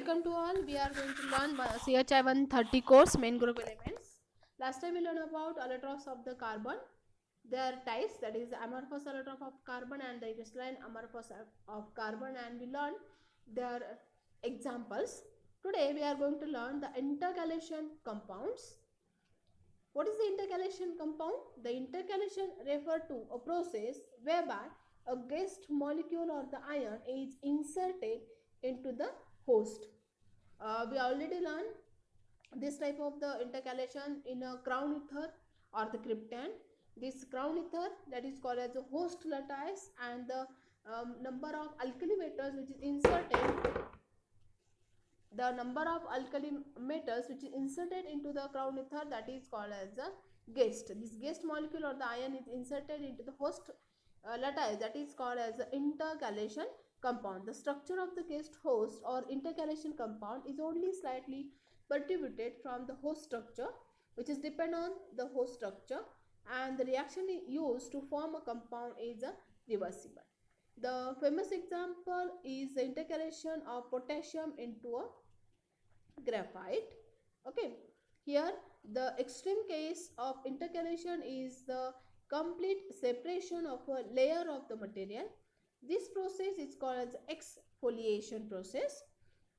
Welcome to all. We are going to learn CHI 130 course main group elements. Last time we learned about allotropes of the carbon, their types, that is amorphous allotrope of carbon and the crystalline amorphous of carbon, and we learned their examples. Today we are going to learn the intercalation compounds. What is the intercalation compound? The intercalation refer to a process whereby a guest molecule or the ion is inserted into the host. We already learned this type of the intercalation in a crown ether or the cryptand. This crown ether, that is called as a host lattice, and the number of alkali metals which is inserted, the number of alkali metals which is inserted into the crown ether, that is called as a guest. This guest molecule or the ion is inserted into the host lattice, that is called as the intercalation compound. The structure of the guest host or intercalation compound is only slightly perturbed from the host structure, which is depend on the host structure, and the reaction used to form a compound is a reversible. The famous example is the intercalation of potassium into a graphite. Okay, here the extreme case of intercalation is the complete separation of a layer of the material. This process is called as exfoliation process.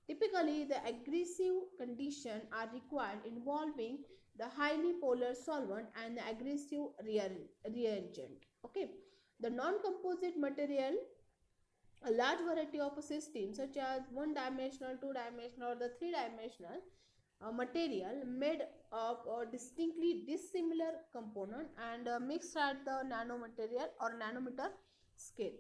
Typically, the aggressive conditions are required involving the highly polar solvent and the aggressive reagent. Okay, the non-composite material, a large variety of systems such as one dimensional, two dimensional, or the three dimensional material made of a distinctly dissimilar component and mixed at the nanomaterial or nanometer scale.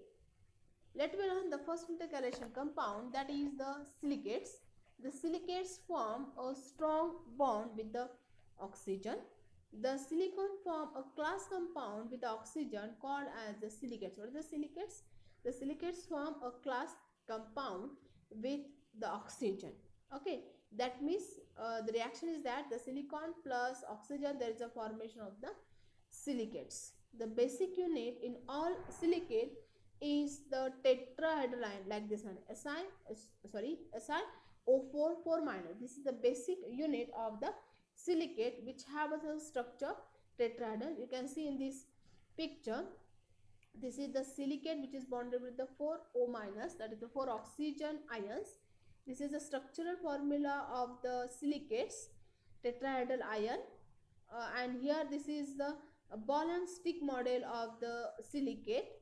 Let me learn the first intercalation compound, that is the silicates. The silicates form a strong bond with the oxygen. The silicon form a class compound with the oxygen called as the silicates. What are the silicates? The silicates form a class compound with the oxygen. Okay, that means the reaction is that the silicon plus oxygen, there is a formation of the silicates. The basic unit in all silicate is the tetrahedral ion, like this one, SiO4 4 minus. This is the basic unit of the silicate, which have a structure tetrahedral. You can see in this picture, this is the silicate which is bonded with the 4O minus, that is the 4 oxygen ions. This is the structural formula of the silicates, tetrahedral ion, and here this is the ball and stick model of the silicate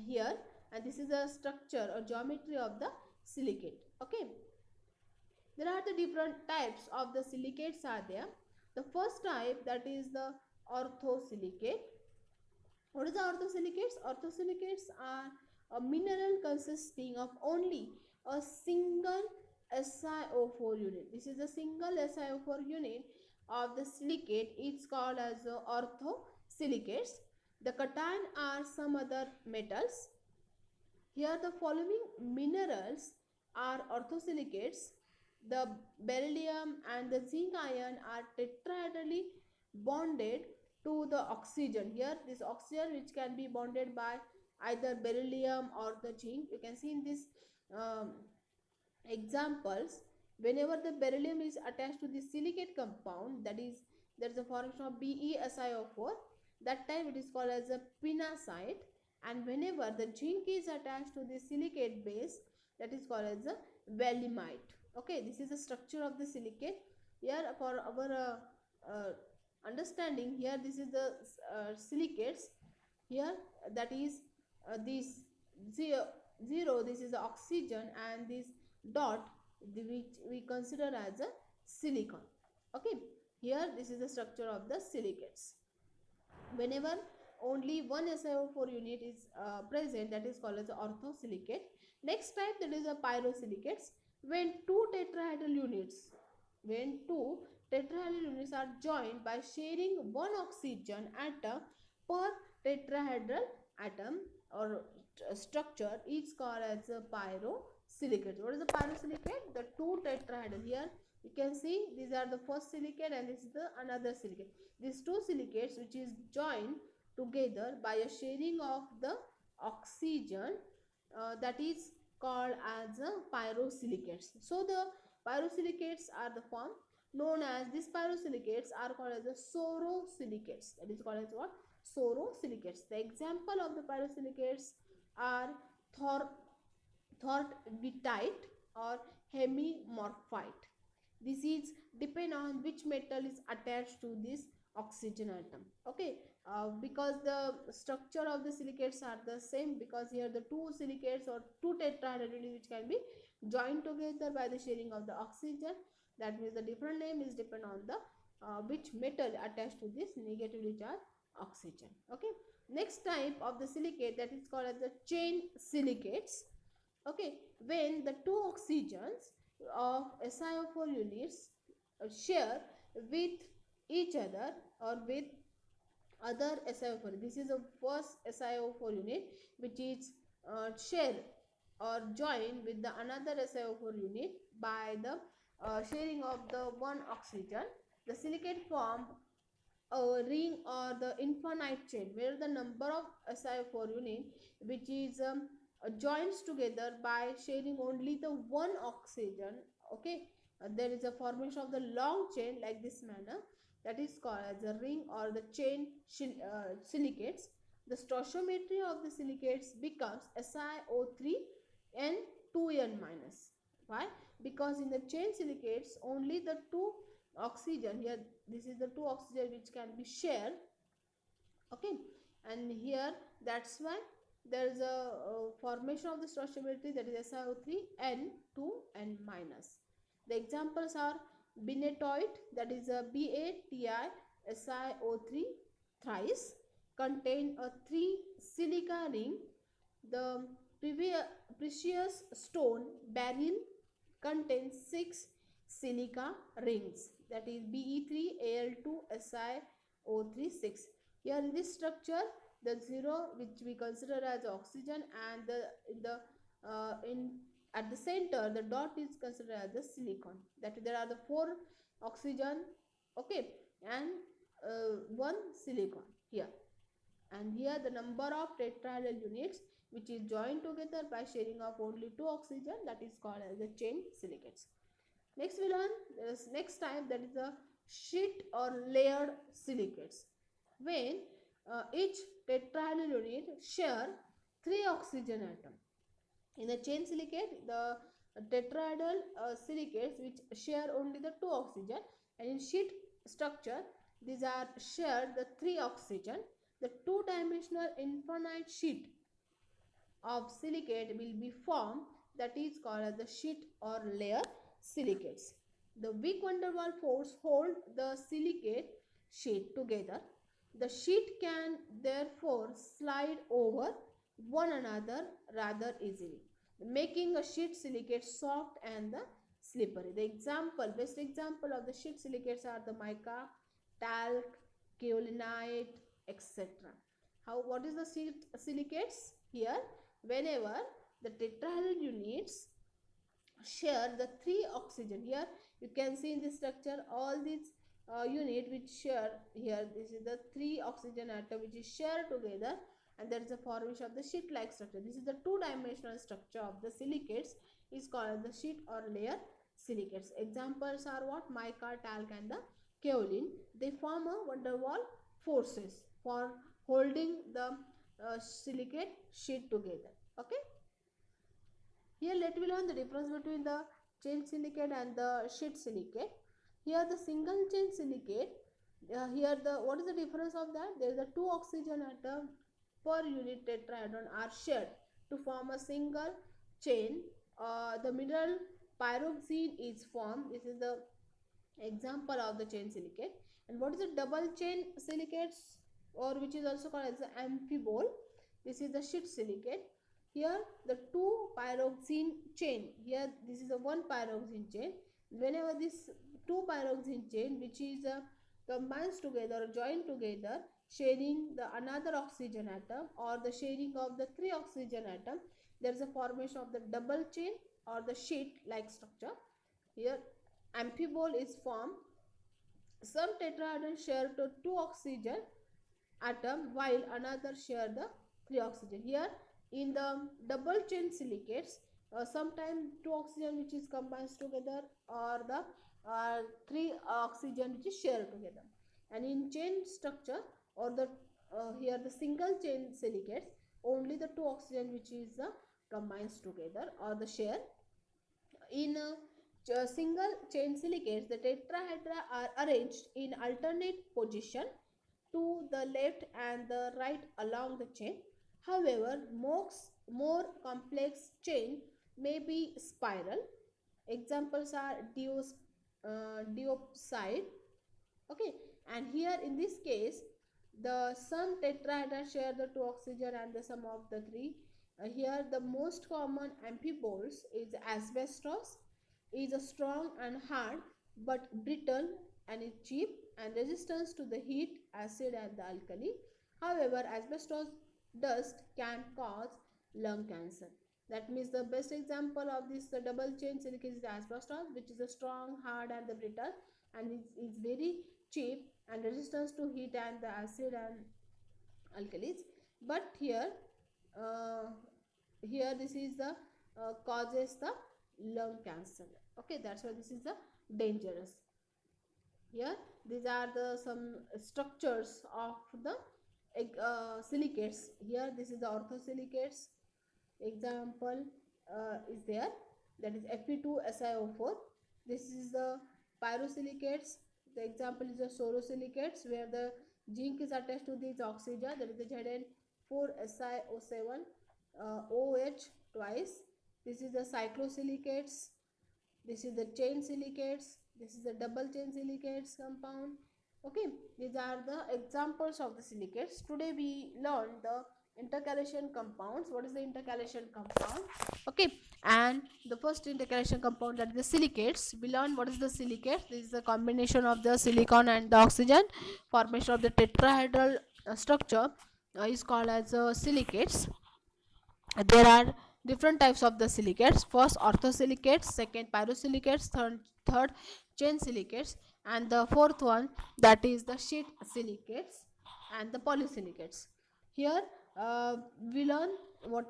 here, and this is the structure or geometry of the silicate. Okay, there are the different types of the silicates are there. The first type, that is the orthosilicate. What is the orthosilicates? Orthosilicates are a mineral consisting of only a single SiO4 unit. This is a single SiO4 unit of the silicate. It's called as orthosilicates. The cation are some other metals. Here the following minerals are orthosilicates. The beryllium and the zinc ion are tetrahedrally bonded to the oxygen. Here this oxygen which can be bonded by either beryllium or the zinc. You can see in this examples, whenever the beryllium is attached to the silicate compound, that is there is a formation of BeSiO4, that time it is called as a pinacite, and whenever the zinc is attached to the silicate base, that is called as a valimite. Okay, this is the structure of the silicate. Here for our understanding, here this is the silicates. Here that is this zero, this is the oxygen, and this dot which we consider as a silicon. Okay, here this is the structure of the silicates. Whenever only one SiO4 unit is present, that is called as orthosilicate. Next type, that is a pyrosilicates. When two tetrahedral units are joined by sharing one oxygen atom per tetrahedral atom or structure, is called as a pyrosilicate. What is the pyrosilicate? The two tetrahedral. Here you can see these are the first silicate and this is the another silicate. These two silicates which is joined together by a sharing of the oxygen, that is called as pyrosilicates. So the pyrosilicates are the form known as, these pyrosilicates are called as the sorosilicates. That is called as what? Sorosilicates. The example of the pyrosilicates are thor thornditite or hemimorphite. This is depend on which metal is attached to this oxygen atom. Okay, because the structure of the silicates are the same, because here the two silicates or two tetrahydride which can be joined together by the sharing of the oxygen. That means the different name is depend on the which metal attached to this negatively charged oxygen. Okay, next type of the silicate, that is called as the chain silicates. Okay, when the two oxygens of SiO4 units share with each other or with other SiO4. This is the first SiO4 unit which is share or join with the another SiO4 unit by the sharing of the one oxygen. The silicate form a ring or the infinite chain where the number of SiO4 unit which is joins together by sharing only the one oxygen. Okay, there is a formation of the long chain like this manner, that is called as a ring or the chain silicates. The stoichiometry of the silicates becomes SiO3 and 2n minus. Why? Because in the chain silicates only the two oxygen, here this is the two oxygen which can be shared. Okay, and here that's why there is a formation of the stoichiometry, that is SiO3 and 2n minus. The examples are binetoid, that is a BaTi SiO3 thrice contain a 3 silica ring. The precious stone beryl contains 6 silica rings, that is Be3Al2SiO3 6. Here in this structure, the 0 which we consider as oxygen, and in at the center the dot is considered as the silicon. That there are the 4 oxygen, okay, and 1 silicon here. And here the number of tetrahedral units which is joined together by sharing of only 2 oxygen, that is called as the chain silicates. Next we learn this next type, that is the sheet or layered silicates. When each tetrahedral unit share 3 oxygen atom. In the chain silicate, the tetrahedral silicates which share only the 2 oxygen, and in sheet structure these are shared the 3 oxygen. The two-dimensional infinite sheet of silicate will be formed, that is called as the sheet or layer silicates. The weak van der Waals force hold the silicate sheet together. The sheet can therefore slide over one another rather easily, making a sheet silicate soft and the slippery. The best example of the sheet silicates are the mica, talc, kaolinite, etc. What is the sheet silicates? Here, whenever the tetrahedral units share the 3 oxygen, here you can see in this structure all these unit which share, here this is the 3 oxygen atom which is shared together, and there is a formation of the sheet like structure. This is the two-dimensional structure of the silicates, is called the sheet or layer silicates. Examples are what? Mica, talc and the kaolin. They form a van der Waals forces for holding the silicate sheet together. Okay, here let me learn the difference between the chain silicate and the sheet silicate. Here the single chain silicate, here the what is the difference of that? There is a 2 oxygen atom per unit tetrahedron are shared to form a single chain. The mineral pyroxene is formed. This is the example of the chain silicate. And what is the double chain silicates, or which is also called as the amphibole? This is the sheet silicate. Here the 2 pyroxene chain, here this is a 1 pyroxene chain. Whenever this 2 pyroxene chain which is combines together or join together, sharing the another oxygen atom or the sharing of the 3 oxygen atom, there is a formation of the double chain or the sheet like structure. Here amphibole is formed. Some tetrahedron share the 2 oxygen atom while another share the 3 oxygen. Here in the double chain silicates, sometimes two oxygen which is combines together, or the three oxygen which is shared together. And in chain structure, or the here the single chain silicates, only the two oxygen which is combines together or the share. In single chain silicates, the tetrahedra are arranged in alternate position to the left and the right along the chain. However, more complex chain may be spiral. Examples are diopside. Okay, and here in this case, the some tetrahedra share the two oxygen and the sum of the three. Here the most common amphiboles is asbestos, is a strong and hard but brittle and is cheap and resistance to the heat, acid and the alkali. However, asbestos dust can cause lung cancer. That means the best example of this double chain silicate is asbestos, which is a strong, hard and the brittle, and is very cheap and resistance to heat and the acid and alkalis. But uh, here this is the causes the lung cancer. Okay, that's why this is the dangerous. Here these are the some structures of the silicates. Here this is the orthosilicates. Example is there, that is Fe2SiO4. This is the pyrosilicates. The example is the sorosilicates, where the zinc is attached to this oxygen, that is the Zn4SiO7 OH twice. This is the cyclosilicates. This is the chain silicates. This is the double chain silicates compound. Okay, these are the examples of the silicates. Today we learned the intercalation compounds. What is the intercalation compound? Okay, and the first intercalation compound, that is the silicates. We learned what is the silicates. This is the combination of the silicon and the oxygen. Formation of the tetrahedral structure is called as silicates. There are different types of the silicates. First orthosilicates, second pyrosilicates, third chain silicates, and the fourth one, that is the sheet silicates and the polysilicates. Here we learn what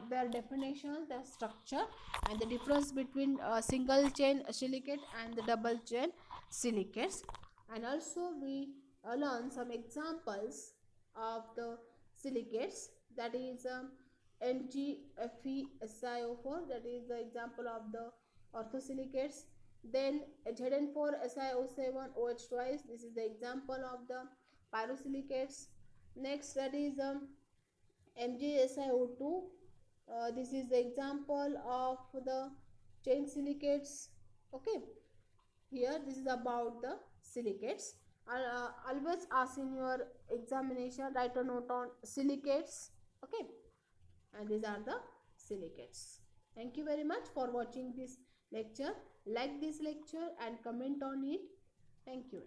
their definition, their structure, and the difference between single chain silicate and the double chain silicates. And also we learn some examples of the silicates, that is NgFeSiO4, that is the example of the orthosilicates. Then Zn4SiO7 OH twice, this is the example of the pyrosilicates. Next, that is MgSiO2, this is the example of the chain silicates. Okay, here this is about the silicates. Always ask in your examination, write a note on silicates. Okay, and these are the silicates. Thank you very much for watching this lecture. Like this lecture and comment on it. Thank you.